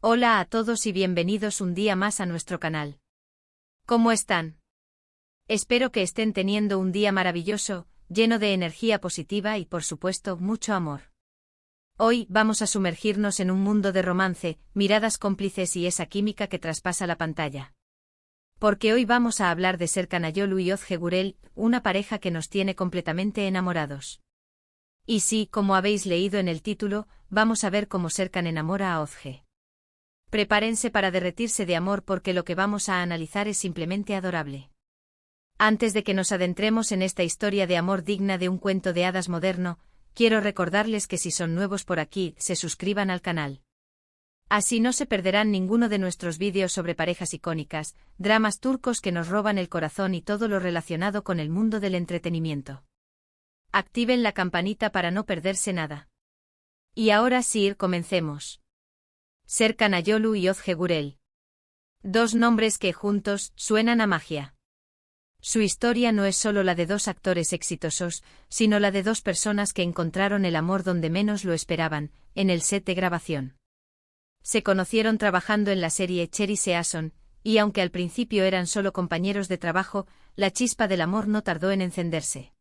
Hola a todos y bienvenidos un día más a nuestro canal. ¿Cómo están? Espero que estén teniendo un día maravilloso, lleno de energía positiva y por supuesto mucho amor. Hoy vamos a sumergirnos en un mundo de romance, miradas cómplices y esa química que traspasa la pantalla. Porque hoy vamos a hablar de Serkan Ayolu y Özge Gürel, una pareja que nos tiene completamente enamorados. Y sí, como habéis leído en el título, vamos a ver cómo Serkan enamora a Özge. Prepárense para derretirse de amor porque lo que vamos a analizar es simplemente adorable. Antes de que nos adentremos en esta historia de amor digna de un cuento de hadas moderno, quiero recordarles que si son nuevos por aquí, se suscriban al canal. Así no se perderán ninguno de nuestros vídeos sobre parejas icónicas, dramas turcos que nos roban el corazón y todo lo relacionado con el mundo del entretenimiento. Activen la campanita para no perderse nada. Y ahora sí, comencemos. Serkan Ayolu y Özge Gürel. Dos nombres que juntos suenan a magia. Su historia no es solo la de dos actores exitosos, sino la de dos personas que encontraron el amor donde menos lo esperaban, en el set de grabación. Se conocieron trabajando en la serie Cherry Season, y aunque al principio eran solo compañeros de trabajo, la chispa del amor no tardó en encenderse.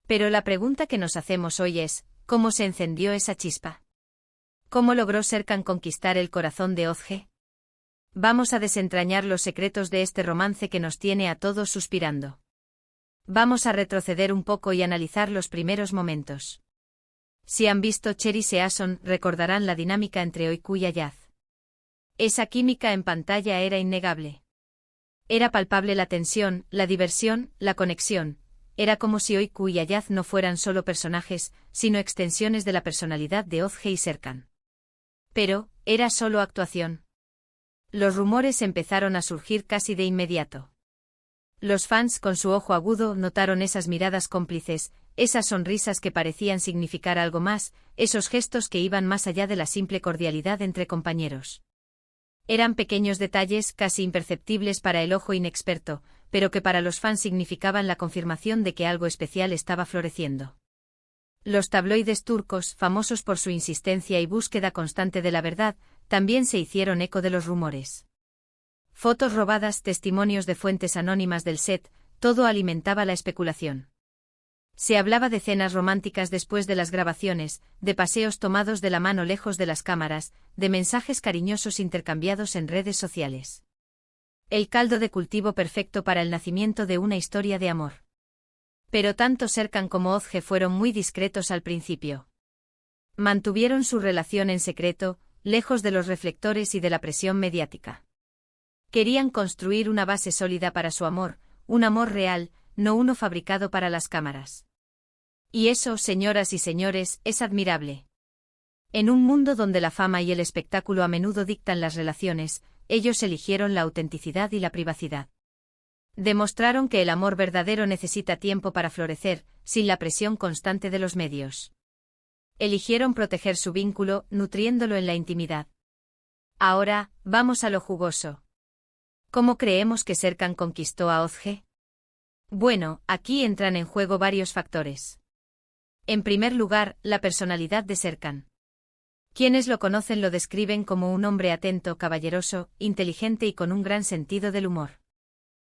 Pero la pregunta que nos hacemos hoy es, ¿cómo se encendió esa chispa? ¿Cómo logró Serkan conquistar el corazón de Özge? Vamos a desentrañar los secretos de este romance que nos tiene a todos suspirando. Vamos a retroceder un poco y analizar los primeros momentos. Si han visto Cherry Season, recordarán la dinámica entre Öykü y Ayaz. Esa química en pantalla era innegable. Era palpable la tensión, la diversión, la conexión. Era como si Öykü y Ayaz no fueran solo personajes, sino extensiones de la personalidad de Özge y Serkan. Pero, era solo actuación. Los rumores empezaron a surgir casi de inmediato. Los fans con su ojo agudo notaron esas miradas cómplices, esas sonrisas que parecían significar algo más, esos gestos que iban más allá de la simple cordialidad entre compañeros. Eran pequeños detalles casi imperceptibles para el ojo inexperto, pero que para los fans significaban la confirmación de que algo especial estaba floreciendo. Los tabloides turcos, famosos por su insistencia y búsqueda constante de la verdad, también se hicieron eco de los rumores. Fotos robadas, testimonios de fuentes anónimas del set, todo alimentaba la especulación. Se hablaba de cenas románticas después de las grabaciones, de paseos tomados de la mano lejos de las cámaras, de mensajes cariñosos intercambiados en redes sociales. El caldo de cultivo perfecto para el nacimiento de una historia de amor. Pero tanto Serkan como Özge fueron muy discretos al principio. Mantuvieron su relación en secreto, lejos de los reflectores y de la presión mediática. Querían construir una base sólida para su amor, un amor real, no uno fabricado para las cámaras. Y eso, señoras y señores, es admirable. En un mundo donde la fama y el espectáculo a menudo dictan las relaciones, ellos eligieron la autenticidad y la privacidad. Demostraron que el amor verdadero necesita tiempo para florecer, sin la presión constante de los medios. Eligieron proteger su vínculo, nutriéndolo en la intimidad. Ahora, vamos a lo jugoso. ¿Cómo creemos que Serkan conquistó a Özge? Bueno, aquí entran en juego varios factores. En primer lugar, la personalidad de Serkan. Quienes lo conocen lo describen como un hombre atento, caballeroso, inteligente y con un gran sentido del humor.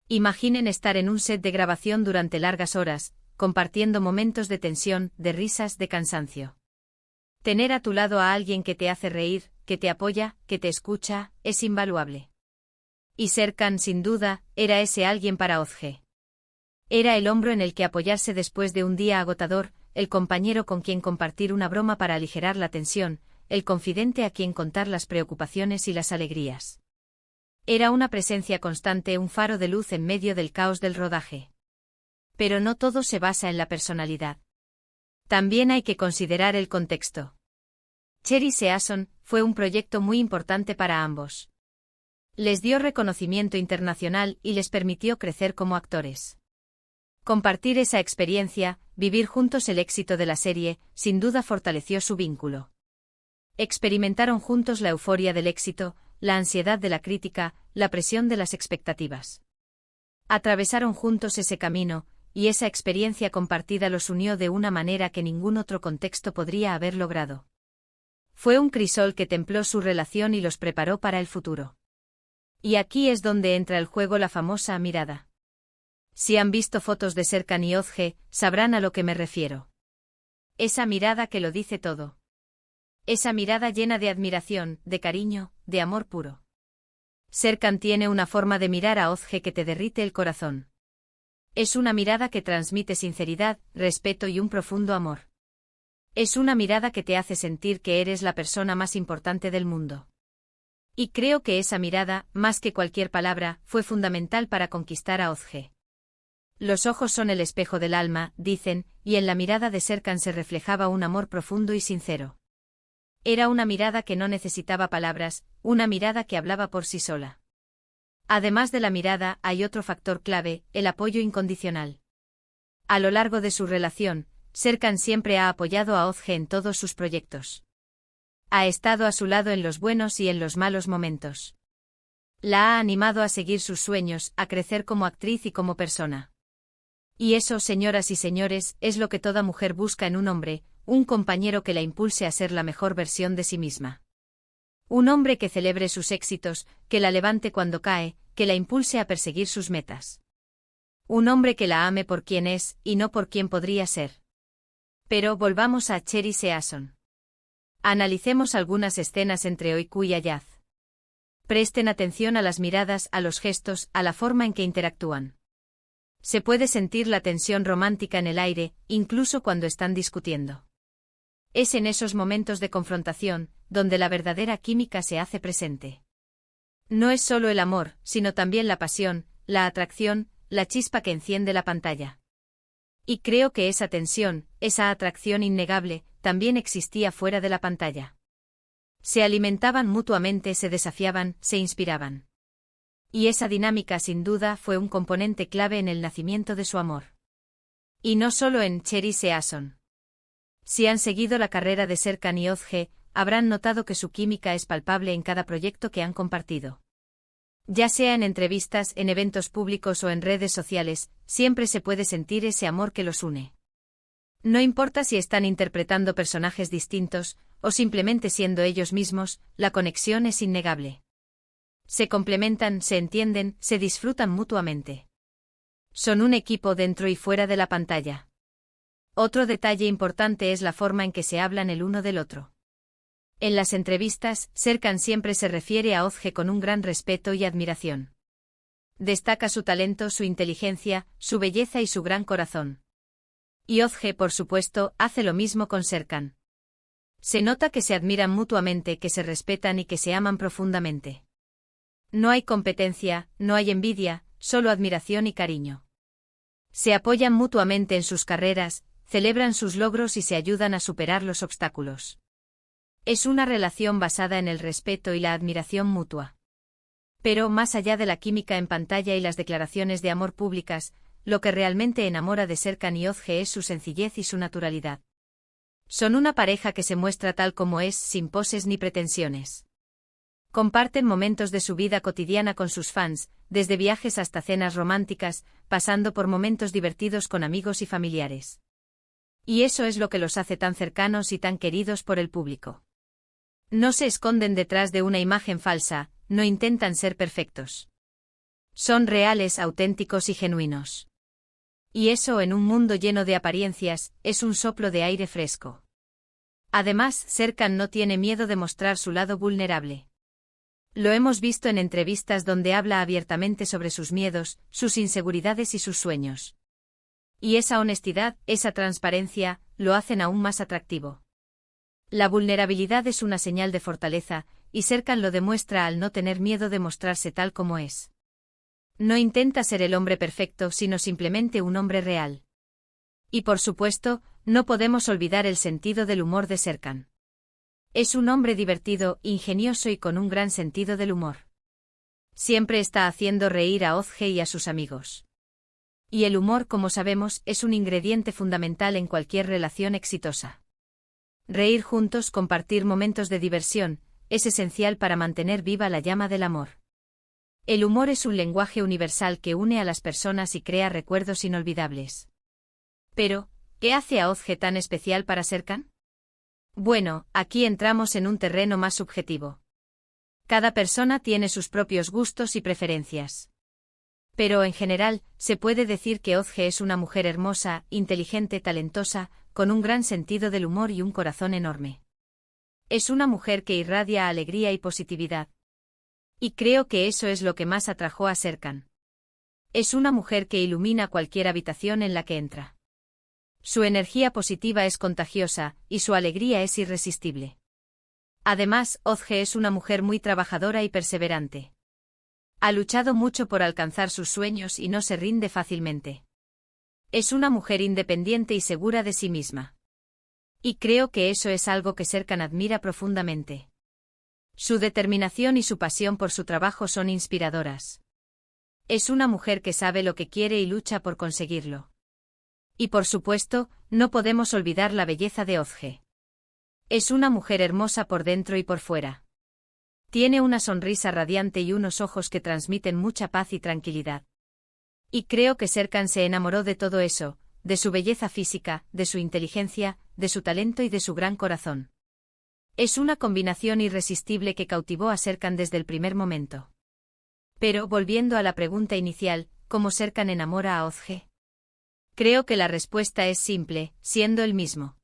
Imaginen estar en un set de grabación durante largas horas, compartiendo momentos de tensión, de risas, de cansancio. Tener a tu lado a alguien que te hace reír, que te apoya, que te escucha, es invaluable. Y Serkan, sin duda, era ese alguien para Özge. Era el hombro en el que apoyarse después de un día agotador, el compañero con quien compartir una broma para aligerar la tensión, el confidente a quien contar las preocupaciones y las alegrías. Era una presencia constante, un faro de luz en medio del caos del rodaje. Pero no todo se basa en la personalidad. También hay que considerar el contexto. Cherry Season fue un proyecto muy importante para ambos. Les dio reconocimiento internacional y les permitió crecer como actores. Compartir esa experiencia, vivir juntos el éxito de la serie, sin duda fortaleció su vínculo. Experimentaron juntos la euforia del éxito, la ansiedad de la crítica, la presión de las expectativas. Atravesaron juntos ese camino, y esa experiencia compartida los unió de una manera que ningún otro contexto podría haber logrado. Fue un crisol que templó su relación y los preparó para el futuro. Y aquí es donde entra el juego la famosa mirada. Si han visto fotos de Serkan y Özge, sabrán a lo que me refiero. Esa mirada que lo dice todo. Esa mirada llena de admiración, de cariño, de amor puro. Serkan tiene una forma de mirar a Özge que te derrite el corazón. Es una mirada que transmite sinceridad, respeto y un profundo amor. Es una mirada que te hace sentir que eres la persona más importante del mundo. Y creo que esa mirada, más que cualquier palabra, fue fundamental para conquistar a Özge. Los ojos son el espejo del alma, dicen, y en la mirada de Serkan se reflejaba un amor profundo y sincero. Era una mirada que no necesitaba palabras, una mirada que hablaba por sí sola. Además de la mirada, hay otro factor clave, el apoyo incondicional. A lo largo de su relación, Serkan siempre ha apoyado a Özge en todos sus proyectos. Ha estado a su lado en los buenos y en los malos momentos. La ha animado a seguir sus sueños, a crecer como actriz y como persona. Y eso, señoras y señores, es lo que toda mujer busca en un hombre, un compañero que la impulse a ser la mejor versión de sí misma. Un hombre que celebre sus éxitos, que la levante cuando cae, que la impulse a perseguir sus metas. Un hombre que la ame por quien es, y no por quien podría ser. Pero volvamos a Cherry Season. Analicemos algunas escenas entre Öykü y Ayaz. Presten atención a las miradas, a los gestos, a la forma en que interactúan. Se puede sentir la tensión romántica en el aire, incluso cuando están discutiendo. Es en esos momentos de confrontación, donde la verdadera química se hace presente. No es solo el amor, sino también la pasión, la atracción, la chispa que enciende la pantalla. Y creo que esa tensión, esa atracción innegable, también existía fuera de la pantalla. Se alimentaban mutuamente, se desafiaban, se inspiraban. Y esa dinámica sin duda fue un componente clave en el nacimiento de su amor. Y no solo en Cherry Season. Si han seguido la carrera de Serkan y Özge, habrán notado que su química es palpable en cada proyecto que han compartido. Ya sea en entrevistas, en eventos públicos o en redes sociales, siempre se puede sentir ese amor que los une. No importa si están interpretando personajes distintos, o simplemente siendo ellos mismos, la conexión es innegable. Se complementan, se entienden, se disfrutan mutuamente. Son un equipo dentro y fuera de la pantalla. Otro detalle importante es la forma en que se hablan el uno del otro. En las entrevistas, Serkan siempre se refiere a Özge con un gran respeto y admiración. Destaca su talento, su inteligencia, su belleza y su gran corazón. Y Özge, por supuesto, hace lo mismo con Serkan. Se nota que se admiran mutuamente, que se respetan y que se aman profundamente. No hay competencia, no hay envidia, solo admiración y cariño. Se apoyan mutuamente en sus carreras, celebran sus logros y se ayudan a superar los obstáculos. Es una relación basada en el respeto y la admiración mutua. Pero más allá de la química en pantalla y las declaraciones de amor públicas, lo que realmente enamora de Serkan y Özge es su sencillez y su naturalidad. Son una pareja que se muestra tal como es, sin poses ni pretensiones. Comparten momentos de su vida cotidiana con sus fans, desde viajes hasta cenas románticas, pasando por momentos divertidos con amigos y familiares. Y eso es lo que los hace tan cercanos y tan queridos por el público. No se esconden detrás de una imagen falsa, no intentan ser perfectos. Son reales, auténticos y genuinos. Y eso, en un mundo lleno de apariencias, es un soplo de aire fresco. Además, Serkan no tiene miedo de mostrar su lado vulnerable. Lo hemos visto en entrevistas donde habla abiertamente sobre sus miedos, sus inseguridades y sus sueños. Y esa honestidad, esa transparencia, lo hacen aún más atractivo. La vulnerabilidad es una señal de fortaleza, y Serkan lo demuestra al no tener miedo de mostrarse tal como es. No intenta ser el hombre perfecto, sino simplemente un hombre real. Y por supuesto, no podemos olvidar el sentido del humor de Serkan. Es un hombre divertido, ingenioso y con un gran sentido del humor. Siempre está haciendo reír a Özge y a sus amigos. Y el humor, como sabemos, es un ingrediente fundamental en cualquier relación exitosa. Reír juntos, compartir momentos de diversión, es esencial para mantener viva la llama del amor. El humor es un lenguaje universal que une a las personas y crea recuerdos inolvidables. Pero, ¿qué hace a Özge tan especial para Serkan? Bueno, aquí entramos en un terreno más subjetivo. Cada persona tiene sus propios gustos y preferencias. Pero en general, se puede decir que Ozge es una mujer hermosa, inteligente, talentosa, con un gran sentido del humor y un corazón enorme. Es una mujer que irradia alegría y positividad. Y creo que eso es lo que más atrajo a Serkan. Es una mujer que ilumina cualquier habitación en la que entra. Su energía positiva es contagiosa, y su alegría es irresistible. Además, Ozge es una mujer muy trabajadora y perseverante. Ha luchado mucho por alcanzar sus sueños y no se rinde fácilmente. Es una mujer independiente y segura de sí misma. Y creo que eso es algo que Serkan admira profundamente. Su determinación y su pasión por su trabajo son inspiradoras. Es una mujer que sabe lo que quiere y lucha por conseguirlo. Y por supuesto, no podemos olvidar la belleza de Ozge. Es una mujer hermosa por dentro y por fuera. Tiene una sonrisa radiante y unos ojos que transmiten mucha paz y tranquilidad. Y creo que Serkan se enamoró de todo eso, de su belleza física, de su inteligencia, de su talento y de su gran corazón. Es una combinación irresistible que cautivó a Serkan desde el primer momento. Pero, volviendo a la pregunta inicial, ¿cómo Serkan enamora a Ozge? Creo que la respuesta es simple, siendo el mismo.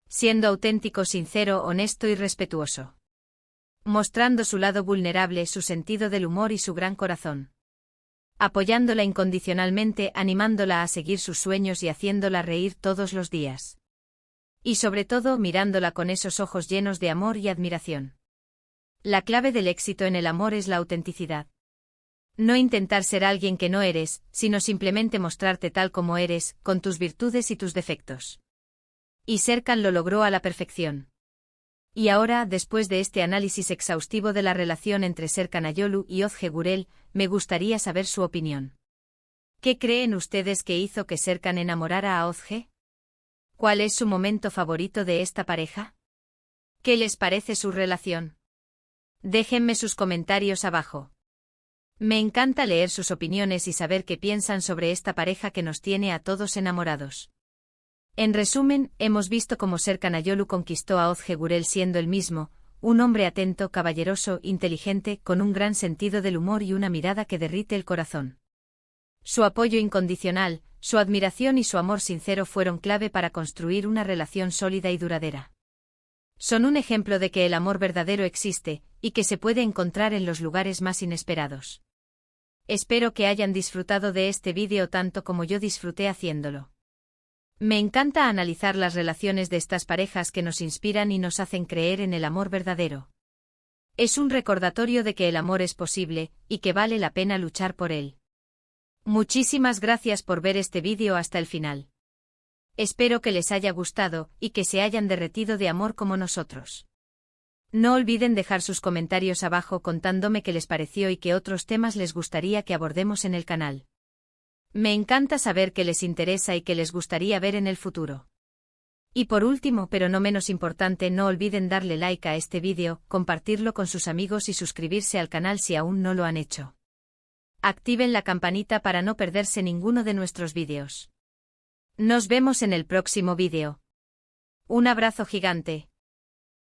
Siendo auténtico, sincero, honesto y respetuoso. Mostrando su lado vulnerable, su sentido del humor y su gran corazón. Apoyándola incondicionalmente, animándola a seguir sus sueños y haciéndola reír todos los días. Y sobre todo, mirándola con esos ojos llenos de amor y admiración. La clave del éxito en el amor es la autenticidad. No intentar ser alguien que no eres, sino simplemente mostrarte tal como eres, con tus virtudes y tus defectos. Y Serkan lo logró a la perfección. Y ahora, después de este análisis exhaustivo de la relación entre Serkan Ayolu y Ozge Gurel, me gustaría saber su opinión. ¿Qué creen ustedes que hizo que Serkan enamorara a Ozge? ¿Cuál es su momento favorito de esta pareja? ¿Qué les parece su relación? Déjenme sus comentarios abajo. Me encanta leer sus opiniones y saber qué piensan sobre esta pareja que nos tiene a todos enamorados. En resumen, hemos visto cómo Serkan Ayolu conquistó a Ozge Gurel siendo el mismo, un hombre atento, caballeroso, inteligente, con un gran sentido del humor y una mirada que derrite el corazón. Su apoyo incondicional, su admiración y su amor sincero fueron clave para construir una relación sólida y duradera. Son un ejemplo de que el amor verdadero existe, y que se puede encontrar en los lugares más inesperados. Espero que hayan disfrutado de este vídeo tanto como yo disfruté haciéndolo. Me encanta analizar las relaciones de estas parejas que nos inspiran y nos hacen creer en el amor verdadero. Es un recordatorio de que el amor es posible, y que vale la pena luchar por él. Muchísimas gracias por ver este vídeo hasta el final. Espero que les haya gustado, y que se hayan derretido de amor como nosotros. No olviden dejar sus comentarios abajo contándome qué les pareció y qué otros temas les gustaría que abordemos en el canal. Me encanta saber qué les interesa y qué les gustaría ver en el futuro. Y por último, pero no menos importante, no olviden darle like a este vídeo, compartirlo con sus amigos y suscribirse al canal si aún no lo han hecho. Activen la campanita para no perderse ninguno de nuestros vídeos. Nos vemos en el próximo vídeo. Un abrazo gigante.